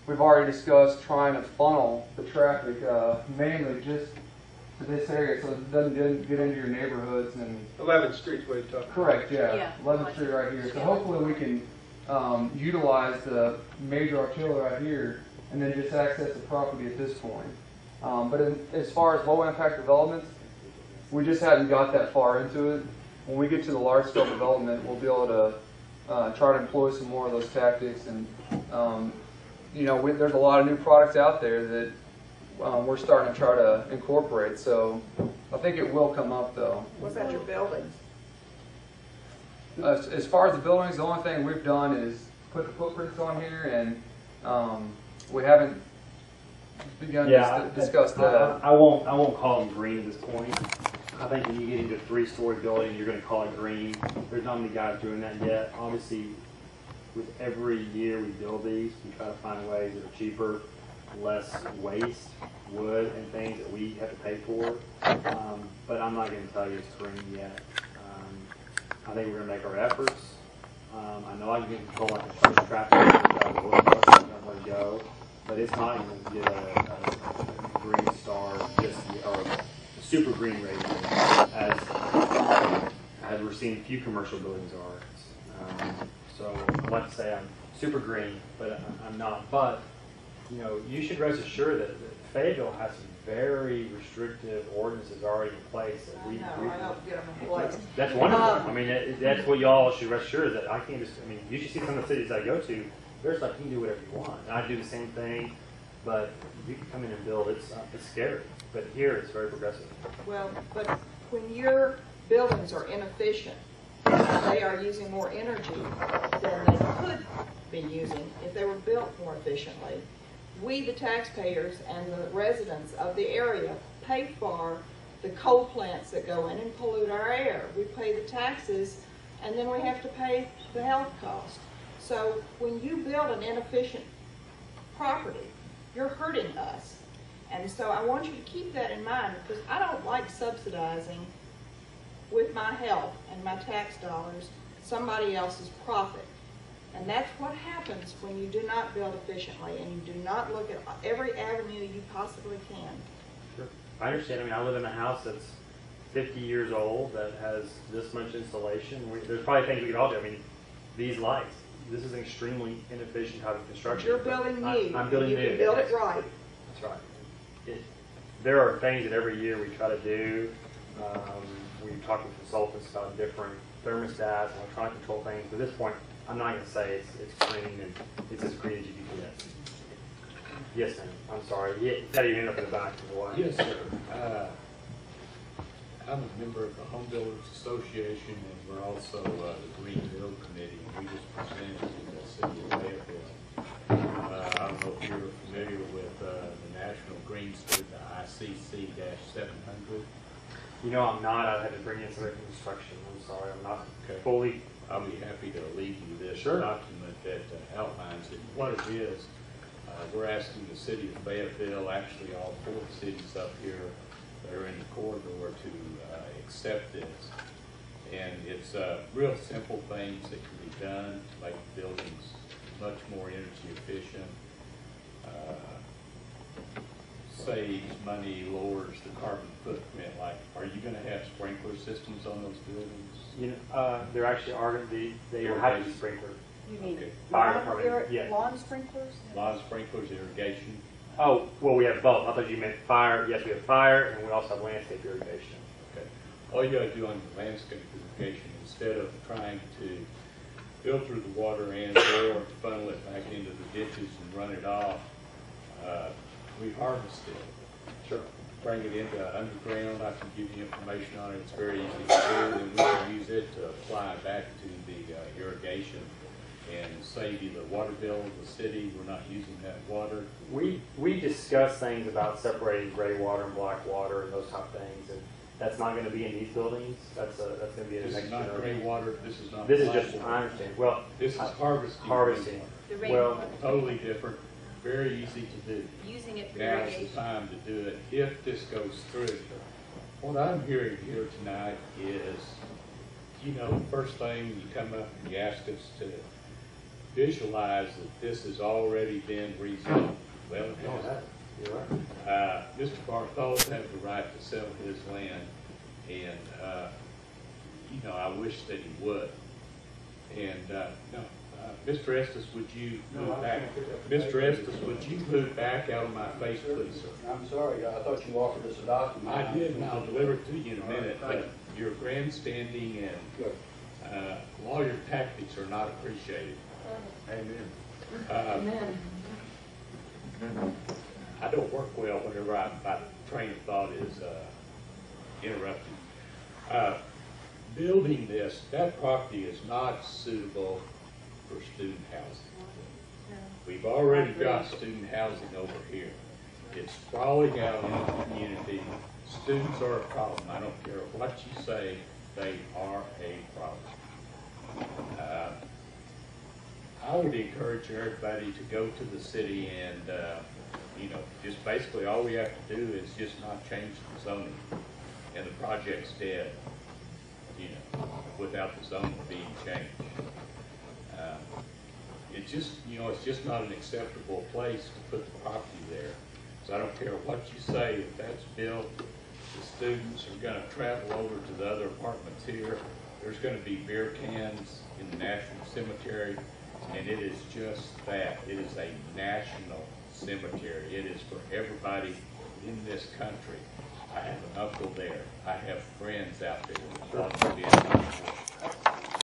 we've already discussed trying to funnel the traffic mainly just to this area so it doesn't get into your neighborhoods. And 11th Street's what you're talking about. Correct, yeah. 11th Street right here. So hopefully we can utilize the major arterial right here and then just access the property at this point. But as far as low impact developments, we just haven't got that far into it. When we get to the large scale development, we'll be able to try to employ some more of those tactics. And there's a lot of new products out there that we're starting to try to incorporate. So I think it will come up, though. What's that, your buildings? As far as the buildings, the only thing we've done is put the footprints on here, and we haven't begun to discuss that. I won't call them green at this point. I think when you get into a 3-story building, you're going to call it green. There's not many guys doing that yet. Obviously, with every year we build these, we try to find ways that are cheaper, less waste, wood, and things that we have to pay for. But I'm not going to tell you it's green yet. I think we're going to make our efforts. I know I can get control my construction traffic, where to go, but it's not even going to get a green star, or a super green rating, as we're seeing a few commercial buildings are. So I'd like to say I'm super green, but I'm not. But you should rest assured that Fayetteville has some very restrictive ordinances already in place. That we, I don't get them in place. That's wonderful. I mean, that's what y'all should rest assured that I can't just, I mean, you should see some of the cities I go to, there's like, you can do whatever you want. And I do the same thing, but you can come in and build, it's scary. But here, it's very progressive. Well, but when your buildings are inefficient, they are using more energy than they could be using if they were built more efficiently. We, the taxpayers and the residents of the area, pay for the coal plants that go in and pollute our air. We pay the taxes, and then we have to pay the health cost. So when you build an inefficient property, you're hurting us. And so I want you to keep that in mind, because I don't like subsidizing with my health and my tax dollars somebody else's profit. And that's what happens when you do not build efficiently and you do not look at every avenue you possibly can. Sure. I understand. I mean, I live in a house that's 50 years old that has this much insulation. There's probably things we could all do. I mean, these lights. This is an extremely inefficient type of construction. You're building new. I'm building new. You can build it right. That's right. There are things that every year we try to do. We talk with consultants about different thermostats and electronic control things. But at this point, I'm not going to say it's green and it's as green as you can get. Yes, ma'am. I'm sorry. How do you end up in the back of the line? Yes, sir. I'm a member of the Home Builders Association, and we're also the Green Build Committee. We just presented to the city of Fayetteville. I don't know if you're familiar with the National Green Street, the ICC-700. You know, I'm not. I had to bring in some construction. I'm sorry. I'm not fully. I'll be happy to leave you this Sure. document that outlines it. What it is, we're asking the city of Fayetteville, actually all 4 cities up here that are in the corridor, to accept this. And it's real simple things that can be done, make buildings much more energy efficient, saves money, lowers the carbon footprint. Like, are you going to have sprinkler systems on those buildings? You know, there actually are. They will have to be sprinkled. You mean Fire department, yes. lawn sprinklers? Lawn sprinklers, irrigation. Oh, well, we have both. I thought you meant fire. Yes, we have fire, and we also have landscape irrigation. Okay. All you got to do on the landscape irrigation, instead of trying to filter the water and or funnel it back into the ditches and run it off, we harvest it. Sure. Bring it into underground. I can give you information on it. It's very easy to do, and we can use it to apply back to the irrigation and save you the water bill of the city. We're not using that water. We discuss things about separating gray water and black water and those type of things, and that's not going to be in these buildings. That's going to be in the This next is not generation. gray water. This is not. This is black just. water. I understand. Well, This is harvesting. harvesting. The Well, Totally different. Very easy to do. using it for Now's the irrigation. time to do it if this goes through. What I'm hearing here tonight is, you know, first thing you come up and you ask us to visualize that this has already been rezoned. Well, it no, has. that, you're right. Mr. Barthol's have the right to sell his land, and, you know, I wish that he would. And, no. Mr. Estes, would you move back? Mr. Estes, would you move back out of my face, please, sir? I'm sorry, I thought you offered us a document. I did, and I'll deliver it to you in a minute, but your grandstanding and lawyer tactics are not appreciated. Amen. I don't work well whenever my train of thought is interrupted. Building this, that property is not suitable for student housing. We've already got student housing over here. It's sprawling out in the community. Students are a problem. I don't care what you say, they are a problem. I would encourage everybody to go to the city and, you know, just basically all we have to do is just not change the zoning, and the project's dead, you know, without the zoning being changed. It's just, you know, it's just not an acceptable place to put the property there. So I don't care what you say, if that's built, the students are going to travel over to the other apartments here. There's going to be beer cans in the National Cemetery. And it is just that. It is a national cemetery. It is for everybody in this country. I have an uncle there. I have friends out there.